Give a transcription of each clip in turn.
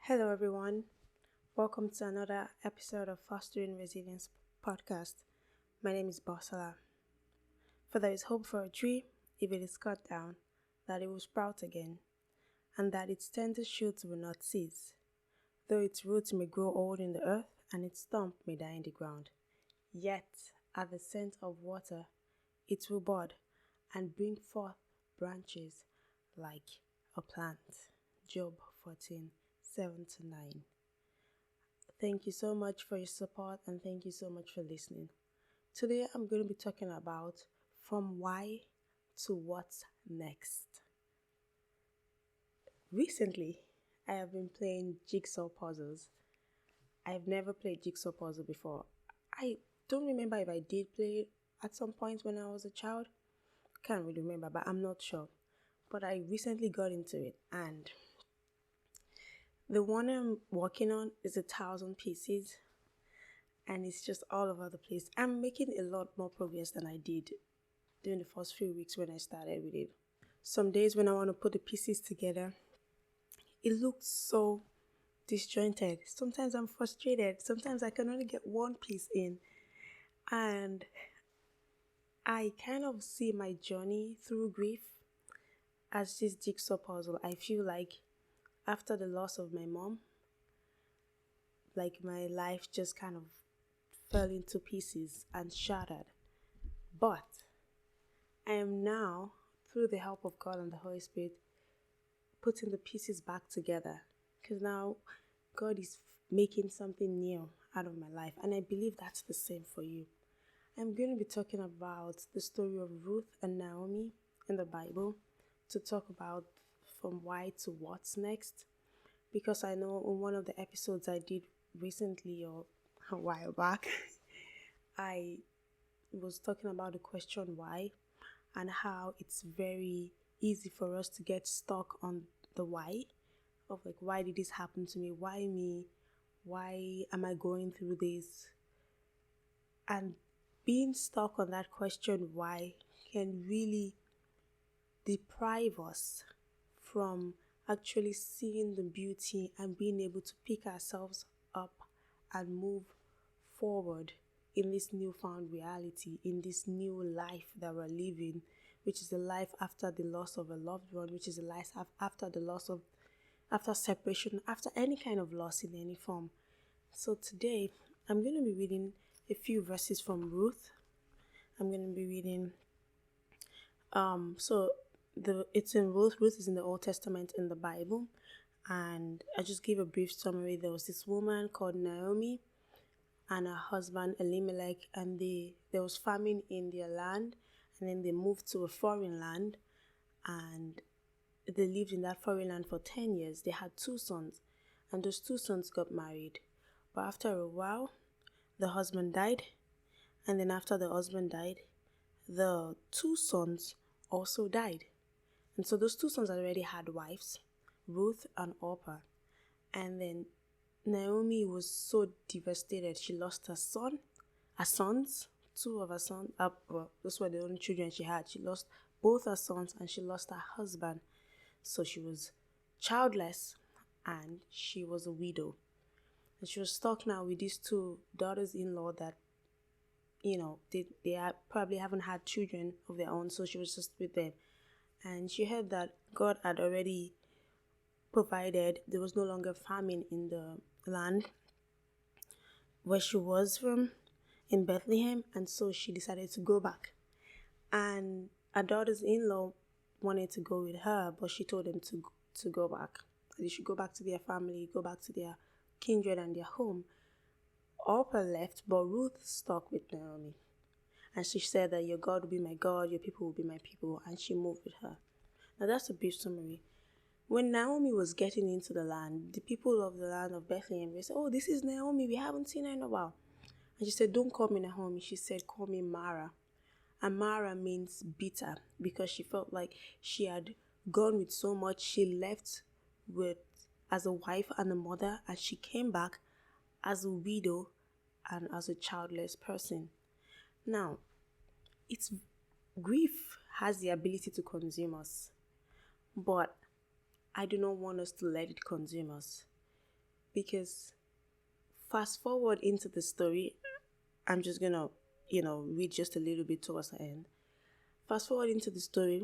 Hello, everyone. Welcome to another episode of Fostering Resilience podcast. My name is Bosala. For there is hope for a tree, if it is cut down, that it will sprout again, and that its tender shoots will not cease, though its roots may grow old in the earth, and its stump may die in the ground. Yet, at the scent of water, it will bud and bring forth branches like a plant. Job 14:7-9. Thank you so much for your support and thank you so much for listening. Today I'm going to be talking about from why to what's next. Recently, I have been playing jigsaw puzzles. I've never played jigsaw puzzle before. I don't remember if I did play it at some point when I was a child. Can't really remember, but I'm not sure. But I recently got into it, and the one I'm working on is 1,000 pieces, and it's just all over the place. I'm making a lot more progress than I did during the first few weeks when I started with it. Some days when I want to put the pieces together, it looks so disjointed. Sometimes I'm frustrated. Sometimes I can only get one piece in. And I kind of see my journey through grief as this jigsaw puzzle. I feel like after the loss of my mom, like my life just kind of fell into pieces and shattered. But I am now, through the help of God and the Holy Spirit, putting the pieces back together. Because now God is making something new out of my life. And I believe that's the same for you. I'm going to be talking about the story of Ruth and Naomi in the Bible, to talk about from why to what's next. Because I know in one of the episodes I did recently or a while back, I was talking about the question why, and how it's very easy for us to get stuck on the why of like, why did this happen to me? Why me? Why am I going through this? And being stuck on that question why can really deprive us from actually seeing the beauty and being able to pick ourselves up and move forward in this newfound reality, in this new life that we're living, which is the life after the loss of a loved one, which is the life after the loss of, after separation, after any kind of loss in any form. So today, I'm going to be reading a few verses from Ruth. I'm going to be reading, it's in Ruth. Ruth is in the Old Testament in the Bible. And I just give a brief summary. There was this woman called Naomi and her husband Elimelech, and there was famine in their land, and then they moved to a foreign land, and they lived in that foreign land for 10 years. They had 2 sons, and those 2 sons got married. But after a while, the husband died, and then after the husband died, the 2 sons also died. And so those 2 sons already had wives, Ruth and Orpah. And then Naomi was so devastated. She lost her sons, 2 of her sons. Well, those were the only children she had. She lost both her sons and she lost her husband. So she was childless and she was a widow. And she was stuck now with these 2 daughters-in-law that, they probably haven't had children of their own. So she was just with them. And she heard that God had already provided. There was no longer famine in the land where she was from, in Bethlehem, and so she decided to go back. And her daughters-in-law wanted to go with her, but she told them to go back. They should go back to their family, go back to their kindred and their home. Orpah left, but Ruth stuck with Naomi. And she said that your God will be my God, your people will be my people, and she moved with her. Now that's a brief summary. When Naomi was getting into the land, the people of the land of Bethlehem, they said, "Oh, this is Naomi. We haven't seen her in a while." And she said, "Don't call me Naomi." She said, "Call me Mara." And Mara means bitter, because she felt like she had gone with so much. She left with as a wife and a mother, and she came back as a widow and as a childless person. Now, grief has the ability to consume us, but I do not want us to let it consume us. because fast forward into the story, I'm just gonna, read just a little bit towards the end. Fast forward into the story,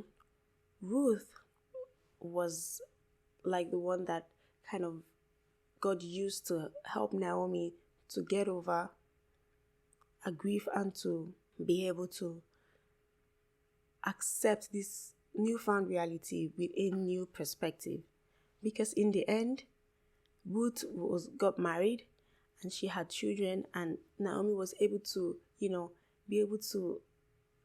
Ruth was like the one that kind of God used to help Naomi to get over a grief and to be able to accept this newfound reality with a new perspective. Because in the end, Ruth got married and she had children, and Naomi was able to, be able to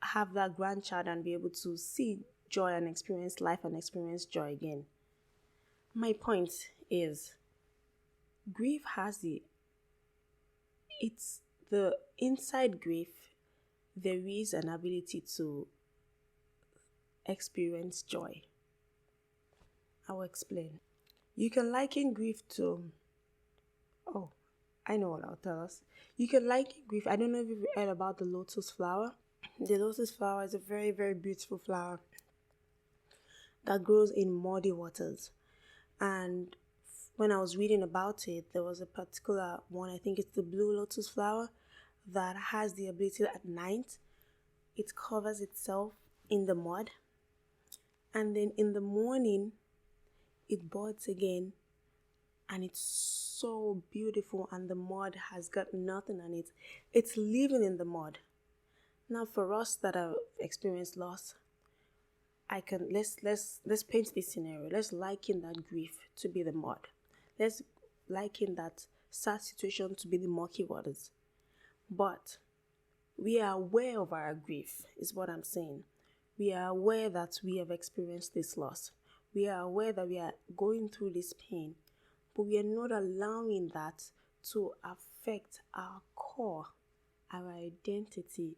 have that grandchild and be able to see joy and experience life and experience joy again. My point is, grief it's the inside grief, there is an ability to experience joy. I will explain. You can liken grief to, I know what I'll tell us. You can liken grief, I don't know if you've heard about the lotus flower. The lotus flower is a very, very beautiful flower that grows in muddy waters. And when I was reading about it, there was a particular one, I think it's the blue lotus flower, that has the ability at night, it covers itself in the mud. And then in the morning, it buds again. And it's so beautiful, and the mud has got nothing on it. It's living in the mud. Now, for us that have experienced loss, let's paint this scenario. Let's liken that grief to be the mud. Let's liken that sad situation to be the murky waters. But we are aware of our grief, is what I'm saying. We are aware that we have experienced this loss. We are aware that we are going through this pain, but we are not allowing that to affect our core, our identity,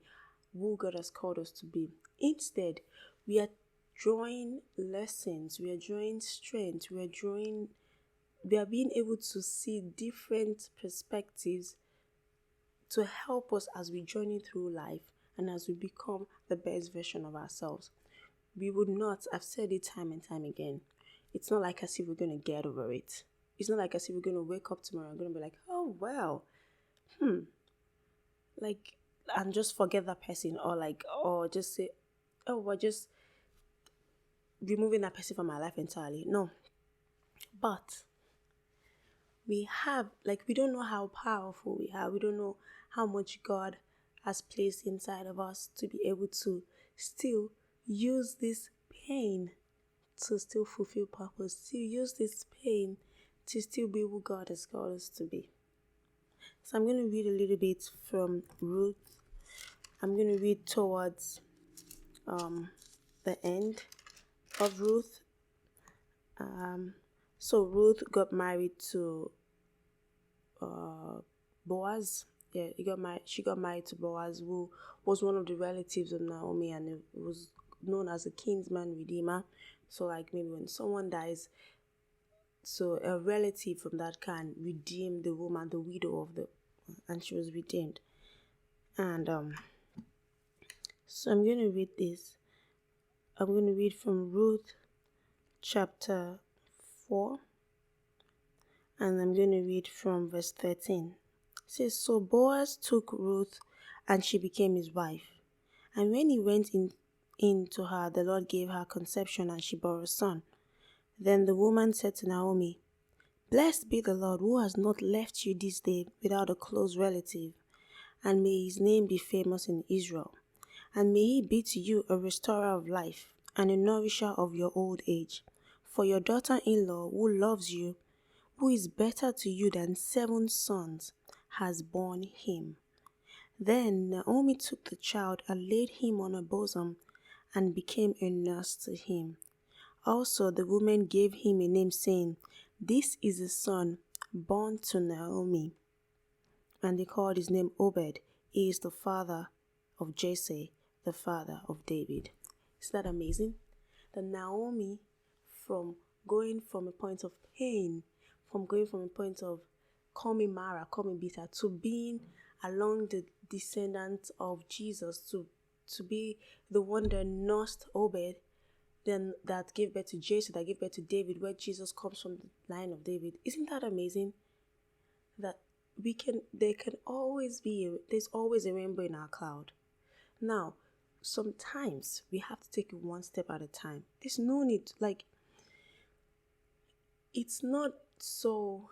who God has called us to be. Instead, we are drawing lessons, we are drawing strength, we are being able to see different perspectives to help us as we journey through life and as we become the best version of ourselves. We would not, I've said it time and time again, it's not like as if we're going to get over it. It's not like as if we're going to wake up tomorrow and going to be like, oh, well, and just forget that person, or just say, oh, we're just removing that person from my life entirely. No. But we don't know how powerful we are. We don't know how much God has placed inside of us to be able to still use this pain to still fulfill purpose, to use this pain to still be who God has called us to be. So I'm going to read a little bit from Ruth. I'm going to read towards the end of Ruth. So Ruth got married to Boaz. Yeah, she got married to Boaz, who was one of the relatives of Naomi, and it was known as a kinsman redeemer. So maybe when someone dies, so a relative from that can redeem the woman, the widow and she was redeemed. And so I'm going to read this. I'm going to read from Ruth chapter 4, and I'm going to read from verse 13. It says, so Boaz took Ruth, and she became his wife. And when he went in to her, the Lord gave her conception, and she bore a son. Then the woman said to Naomi, blessed be the Lord, who has not left you this day without a close relative, and may his name be famous in Israel. And may he be to you a restorer of life, and a nourisher of your old age. For your daughter-in-law, who loves you, who is better to you than 7 sons, has borne him. Then Naomi took the child and laid him on her bosom, and became a nurse to him. Also the woman gave him a name, saying, this is a son born to Naomi. And they called his name Obed. He is the father of Jesse, the father of David. Isn't that amazing? That Naomi, from going from a point of pain, from going from a point of call me Mara, call me bitter, to being along the descendants of Jesus, to be the one that nursed Obed, then that gave birth to Jesse, that gave birth to David, where Jesus comes from the line of David. Isn't that amazing? that there's always a rainbow in our cloud. Now, sometimes we have to take it one step at a time. There's no need, like, it's not so,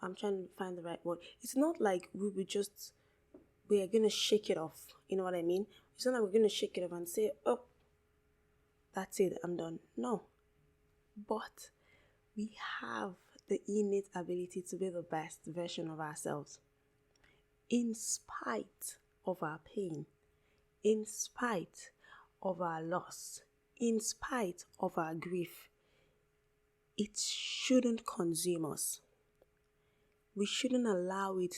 I'm trying to find the right word. It's not like we are going to shake it off. You know what I mean? It's not like we're going to shake it off and say, oh, that's it, I'm done. No. But we have the innate ability to be the best version of ourselves in spite of our pain, in spite of our loss, in spite of our grief. It shouldn't consume us. We shouldn't allow it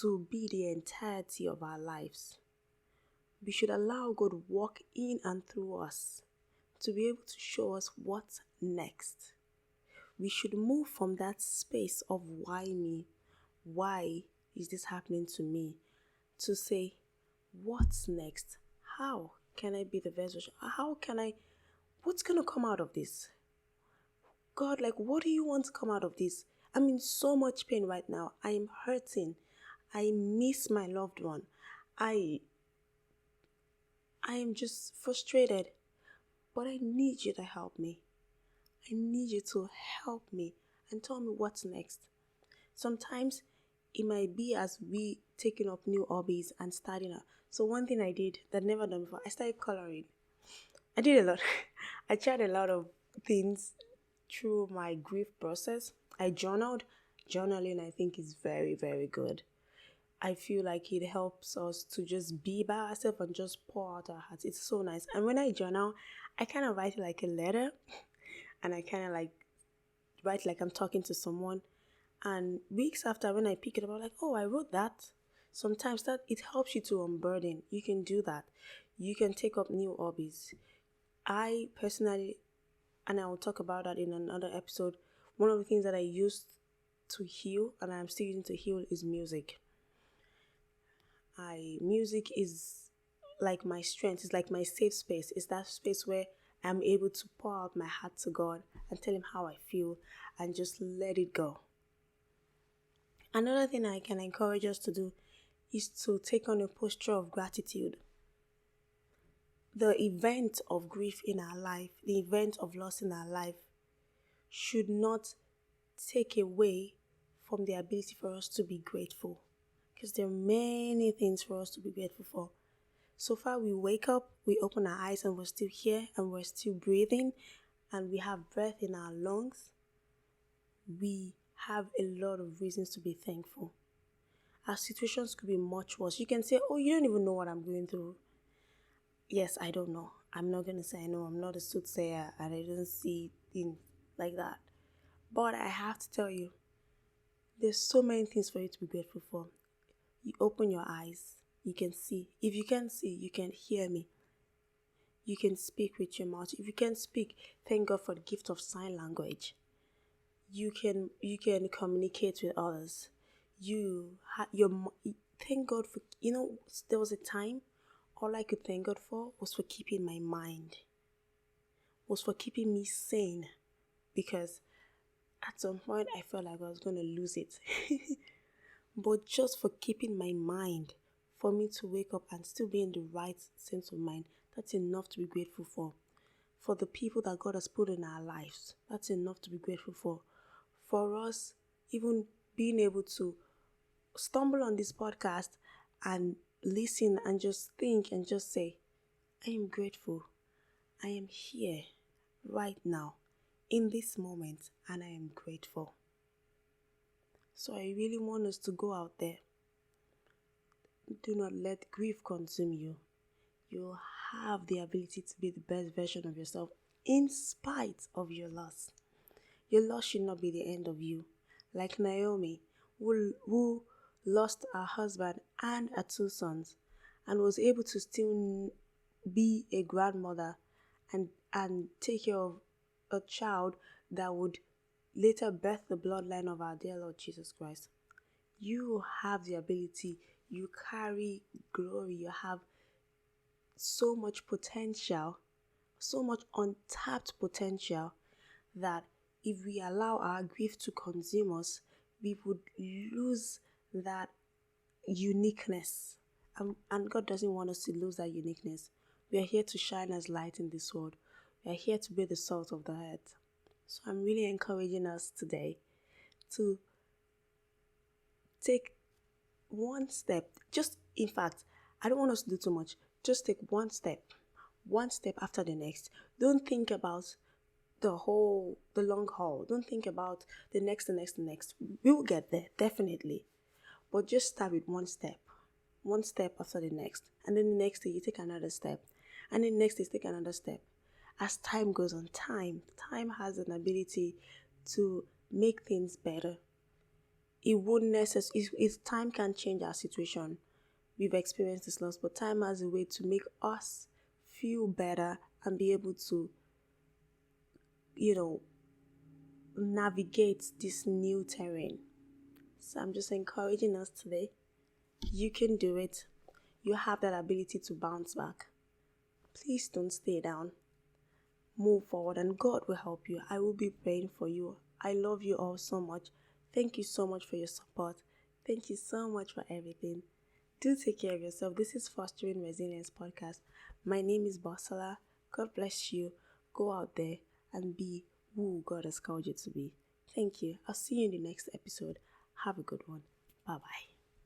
to be the entirety of our lives. We should allow God to walk in and through us to be able to show us what's next. We should move from that space of why me? Why is this happening to me? To say, what's next? How can I be the best version? What's going to come out of this? God, like, what do you want to come out of this? I'm in so much pain right now. I am hurting. I miss my loved one. I am just frustrated. But I need you to help me. I need you to help me and tell me what's next. Sometimes it might be as we taking up new hobbies and starting out. So one thing I did that I'd never done before, I started coloring. I did a lot. I tried a lot of things through my grief process. I journaled. Journaling, I think, is very, very good. I feel like it helps us to just be by ourselves and just pour out our hearts. It's so nice. And when I journal, I kind of write like a letter, and I kind of like write like I'm talking to someone. And weeks after, when I pick it up, I'm like, oh, I wrote that. Sometimes that it helps you to unburden. You can do that. You can take up new hobbies. I personally, and I will talk about that in another episode, one of the things that I used to heal and I'm still using to heal is music. Music is like my strength. It's like my safe space. It's that space where I'm able to pour out my heart to God and tell Him how I feel and just let it go. Another thing I can encourage us to do is to take on a posture of gratitude. The event of grief in our life, the event of loss in our life, should not take away from the ability for us to be grateful. Because there are many things for us to be grateful for. So far, we wake up, we open our eyes, and we're still here, and we're still breathing, and we have breath in our lungs. We have a lot of reasons to be thankful. Our situations could be much worse. You can say, oh, you don't even know what I'm going through. Yes, I don't know. I'm not going to say I know. I'm not a soothsayer, and I don't see things like that. But I have to tell you, there's so many things for you to be grateful for. You open your eyes, you can see. If you can't see, you can hear me. You can speak with your mouth. If you can't speak, thank God for the gift of sign language. You can communicate with others. Thank God for, there was a time all I could thank God for was for keeping my mind, was for keeping me sane, because at some point I felt like I was going to lose it. But just for keeping my mind, for me to wake up and still be in the right sense of mind, that's enough to be grateful for. For the people that God has put in our lives, that's enough to be grateful for. For us, even being able to stumble on this podcast and listen and just think and just say, I am grateful. I am here right now in this moment, and I am grateful. So I really want us to go out there. Do not let grief consume you. You have the ability to be the best version of yourself in spite of your loss. Your loss should not be the end of you. Like Naomi, who lost her husband and her 2 sons and was able to still be a grandmother and take care of a child that would later birth the bloodline of our dear Lord Jesus Christ. You have the ability, you carry glory, you have so much potential, so much untapped potential, that if we allow our grief to consume us, we would lose that uniqueness. And God doesn't want us to lose that uniqueness. We are here to shine as light in this world. We are here to be the salt of the earth. So I'm really encouraging us today to take one step. Just, in fact, I don't want us to do too much. Just take one step after the next. Don't think about the long haul. Don't think about the next. We will get there, definitely. But just start with one step after the next. And then the next day you take another step. And then the next day you take another step. As time goes on, time has an ability to make things better. It won't necessarily, if time can change our situation. We've experienced this loss, but time has a way to make us feel better and be able to, navigate this new terrain. So I'm just encouraging us today. You can do it. You have that ability to bounce back. Please don't stay down. Move forward and God will help you. I will be praying for you. I love you all so much. Thank you so much for your support. Thank you so much for everything. Do take care of yourself. This is Fostering Resilience Podcast. My name is Bosala. God bless you. Go out there and be who God has called you to be. Thank you. I'll see you in the next episode. Have a good one. Bye-bye.